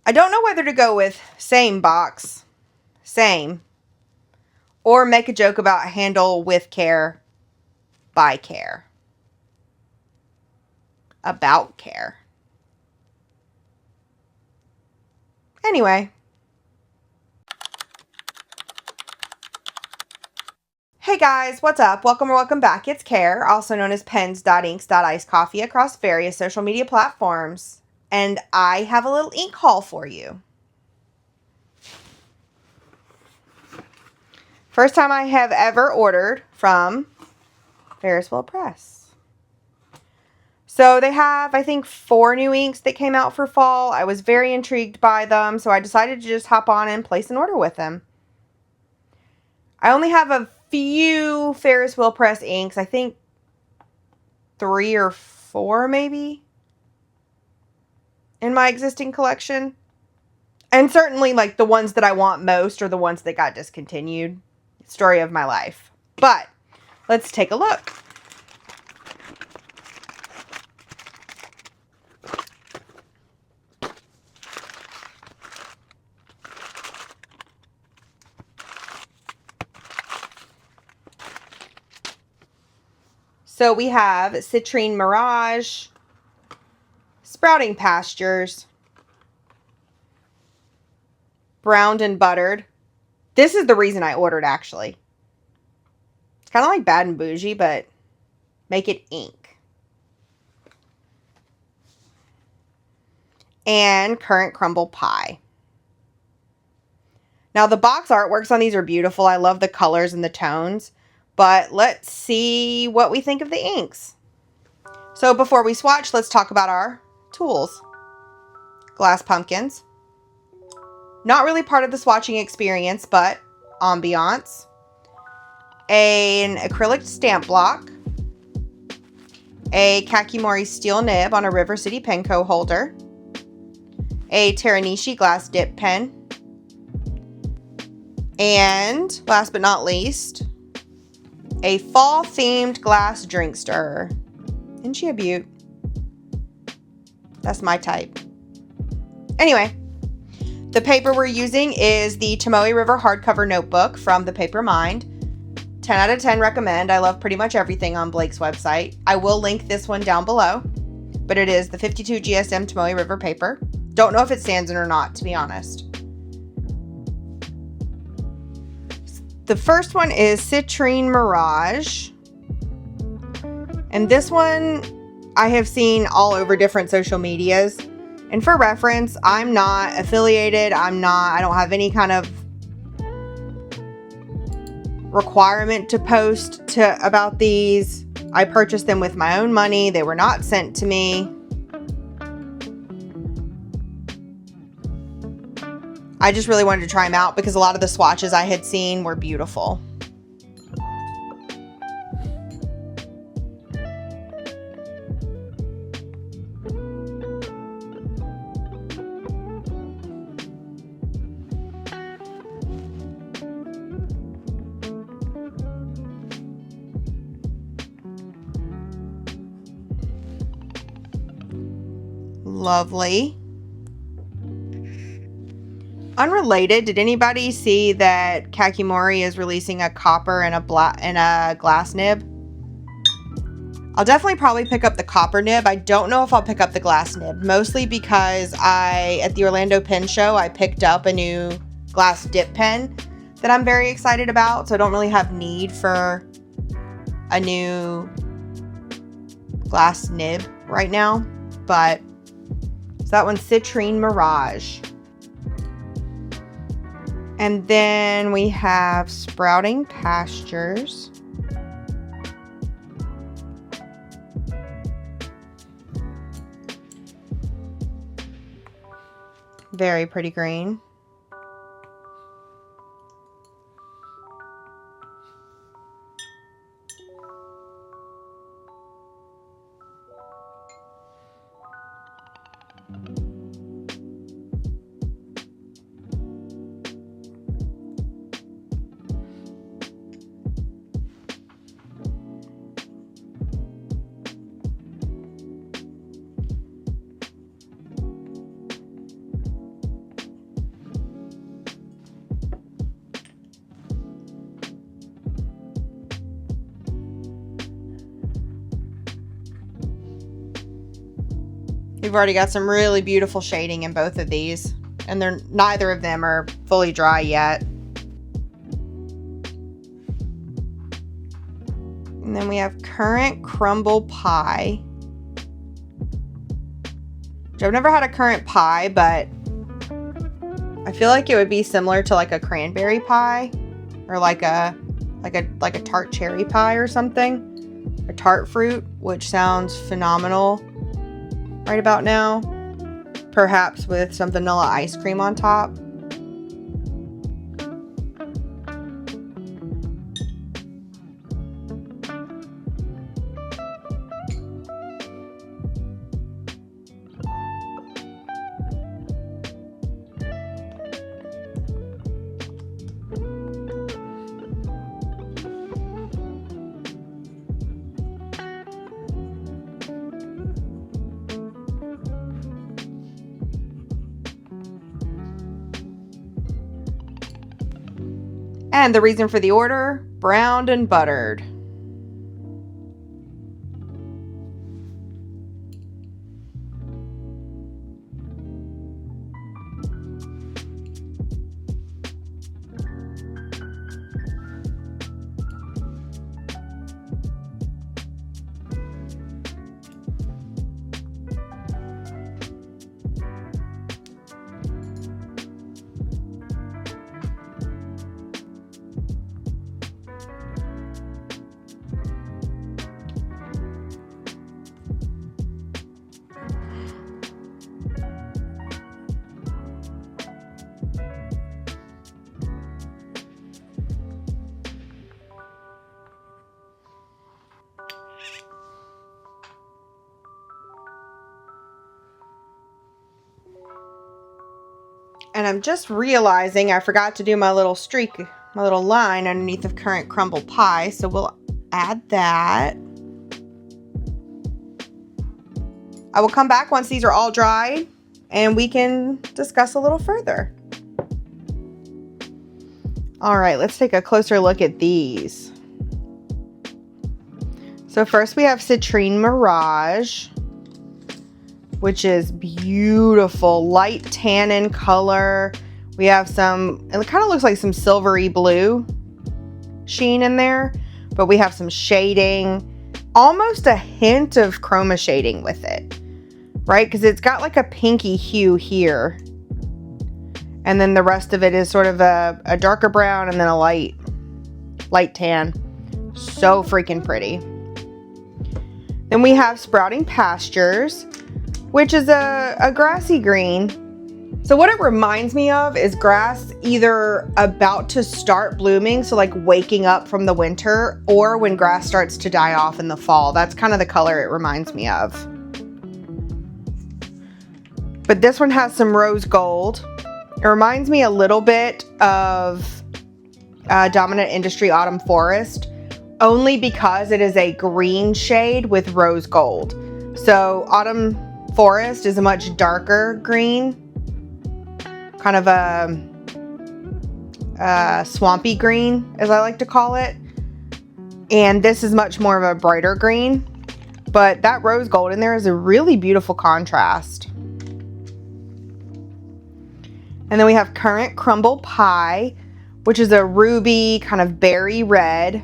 I don't know whether to go with same box, same, or make a joke about handle with care, by care, about care. Anyway. Hey guys, what's up? Welcome or welcome back. It's Care, also known as pens.inks.icedcoffee across various social media platforms. And I have a little ink haul for you. First time I have ever ordered from Ferris Wheel Press. So they have, I think, 4 new inks that came out for fall. I was very intrigued by them, so I decided to just hop on and place an order with them. I only have a few Ferris Wheel Press inks. I think 3 or 4 maybe in my existing collection. And certainly like the ones that I want most are the ones that got discontinued. Story of my life. But let's take a look. So we have Citrine Mirage, Sprouting Pastures, Browned and Buttered. This is the reason I ordered, actually. It's kind of like Bad and Bougie, but make it ink. And Currant Crumble Pie. Now, the box artworks on these are beautiful. I love the colors and the tones. But let's see what we think of the inks. So before we swatch, let's talk about our tools. Glass pumpkins. Not really part of the swatching experience, but ambiance. An acrylic stamp block. A Kakimori steel nib on a River City Penco holder. A Teranishi glass dip pen. And last but not least, a fall-themed glass drink stirrer. Isn't she a beaut? That's my type. Anyway, the paper we're using is the Tomoe River hardcover notebook from the Paper Mind. 10 out of 10 recommend. I love pretty much everything on Blake's website. I will link this one down below, but it is the 52 GSM Tomoe River paper. Don't know if it stands in or not, to be honest. The first one is Citrine Mirage. And this one I have seen all over different social medias. And for reference, I'm not affiliated. I don't have any kind of requirement to post about these. I purchased them with my own money. They were not sent to me. I just really wanted to try them out because a lot of the swatches I had seen were beautiful. Lovely. Unrelated, did anybody see that Kakimori is releasing a copper and a glass nib? I'll definitely probably pick up the copper nib. I don't know if I'll pick up the glass nib, mostly because at the Orlando Pen Show, I picked up a new glass dip pen that I'm very excited about, so I don't really have need for a new glass nib right now, but so that one's Citrine Mirage. And then we have Sprouting Pastures. Very pretty green. We've already got some really beautiful shading in both of these, and neither of them are fully dry yet. And then we have Currant Crumble Pie. Which I've never had a currant pie, but I feel like it would be similar to like a cranberry pie or like a tart cherry pie or something. A tart fruit, which sounds phenomenal right about now. Perhaps with some vanilla ice cream on top. And the reason for the order, browned and buttered. And I'm just realizing I forgot to do my little streak, my little line underneath of Currant Crumble Pie. So we'll add that. I will come back once these are all dry and we can discuss a little further. All right, let's take a closer look at these. So first we have Citrine Mirage, which is beautiful, light tannin color. We have some, it kind of looks like some silvery blue sheen in there, but we have some shading, almost a hint of chroma shading with it, right? Because it's got like a pinky hue here. And then the rest of it is sort of a darker brown and then a light tan. So freaking pretty. Then we have Sprouting Pastures, which is a grassy green. So what it reminds me of is grass either about to start blooming, so like waking up from the winter, or when grass starts to die off in the fall. That's kind of the color it reminds me of. But this one has some rose gold. It reminds me a little bit of Dominant Industry Autumn Forest, only because it is a green shade with rose gold. So Autumn Forest is a much darker green, kind of a swampy green, as I like to call it. And this is much more of a brighter green, but that rose gold in there is a really beautiful contrast. And then we have Currant Crumble Pie, which is a ruby kind of berry red,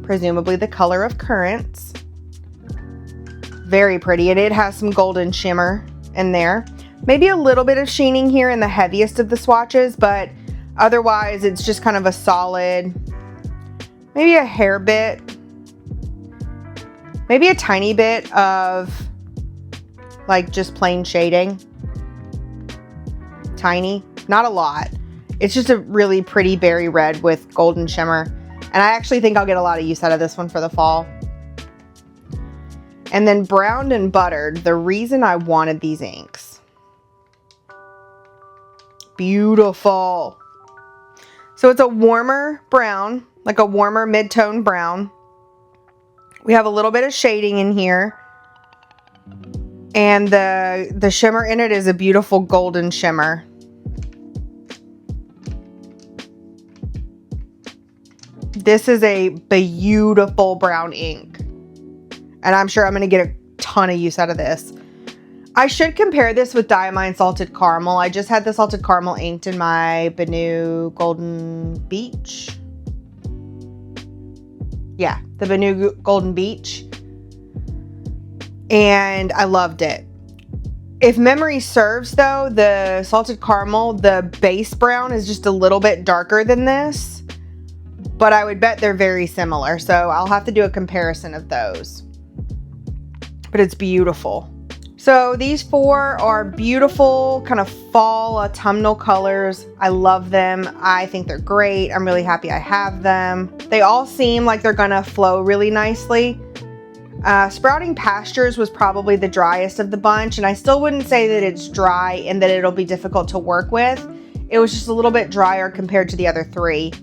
presumably the color of currants. Very pretty, and it has some golden shimmer in there. Maybe a little bit of sheening here in the heaviest of the swatches, but otherwise it's just kind of a solid, maybe a hair bit, maybe a tiny bit of like just plain shading. Tiny, not a lot. It's just a really pretty berry red with golden shimmer. And I actually think I'll get a lot of use out of this one for the fall. And then browned and buttered, the reason I wanted these inks. Beautiful. So it's a warmer brown, like a warmer mid-tone brown. We have a little bit of shading in here. And the shimmer in it is a beautiful golden shimmer. This is a beautiful brown ink. And I'm sure I'm going to get a ton of use out of this. I should compare this with Diamine Salted Caramel. I just had the Salted Caramel inked in my Banu Golden Beach. Yeah, the Banu Golden Beach. And I loved it. If memory serves though, the Salted Caramel, the base brown is just a little bit darker than this. But I would bet they're very similar. So I'll have to do a comparison of those. But it's beautiful. So these 4 are beautiful, kind of fall autumnal colors. I love them. I think they're great. I'm really happy I have them. They all seem like they're gonna flow really nicely. Sprouting Pastures was probably the driest of the bunch, and I still wouldn't say that it's dry and that it'll be difficult to work with. It was just a little bit drier compared to the other 3.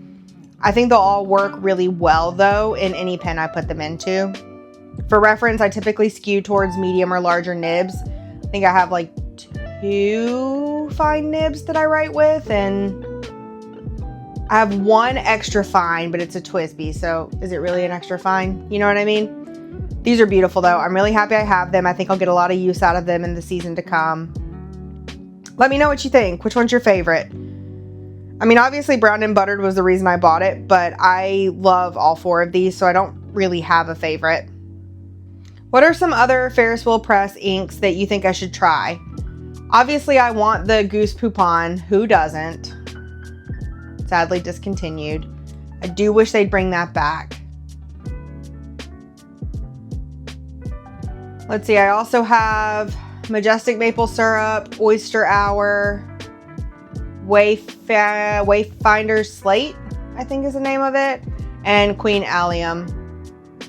I think they'll all work really well though in any pen I put them into. For reference, I typically skew towards medium or larger nibs. I think I have like 2 fine nibs that I write with, and I have 1 extra fine, but it's a TWSBI, so is it really an extra fine? You know what I mean? These are beautiful though. I'm really happy I have them. I think I'll get a lot of use out of them in the season to come. Let me know what you think. Which one's your favorite? I mean, obviously Browned and Buttered was the reason I bought it, but I love all 4 of these, so I don't really have a favorite. What are some other Ferris Wheel Press inks that you think I should try? Obviously, I want the Goose Poupon. Who doesn't? Sadly discontinued. I do wish they'd bring that back. Let's see, I also have Majestic Maple Syrup, Oyster Hour, Wayfinder Slate, I think is the name of it, and Queen Allium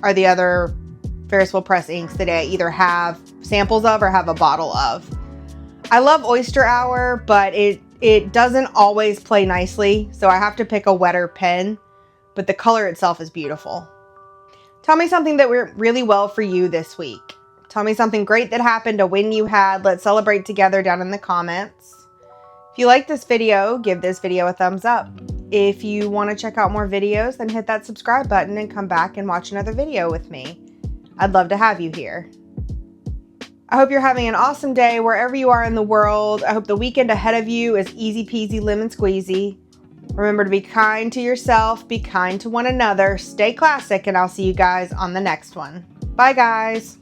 are the other Ferris Wheel Press inks that I either have samples of or have a bottle of. I love Oyster Hour, but it doesn't always play nicely, so I have to pick a wetter pen, but the color itself is beautiful. Tell me something that went really well for you this week. Tell me something great that happened, a win you had. Let's celebrate together down in the comments. If you like this video, give this video a thumbs up. If you want to check out more videos, then hit that subscribe button and come back and watch another video with me. I'd love to have you here. I hope you're having an awesome day wherever you are in the world. I hope the weekend ahead of you is easy peasy lemon squeezy. Remember to be kind to yourself, be kind to one another, stay classic, and I'll see you guys on the next one. Bye guys.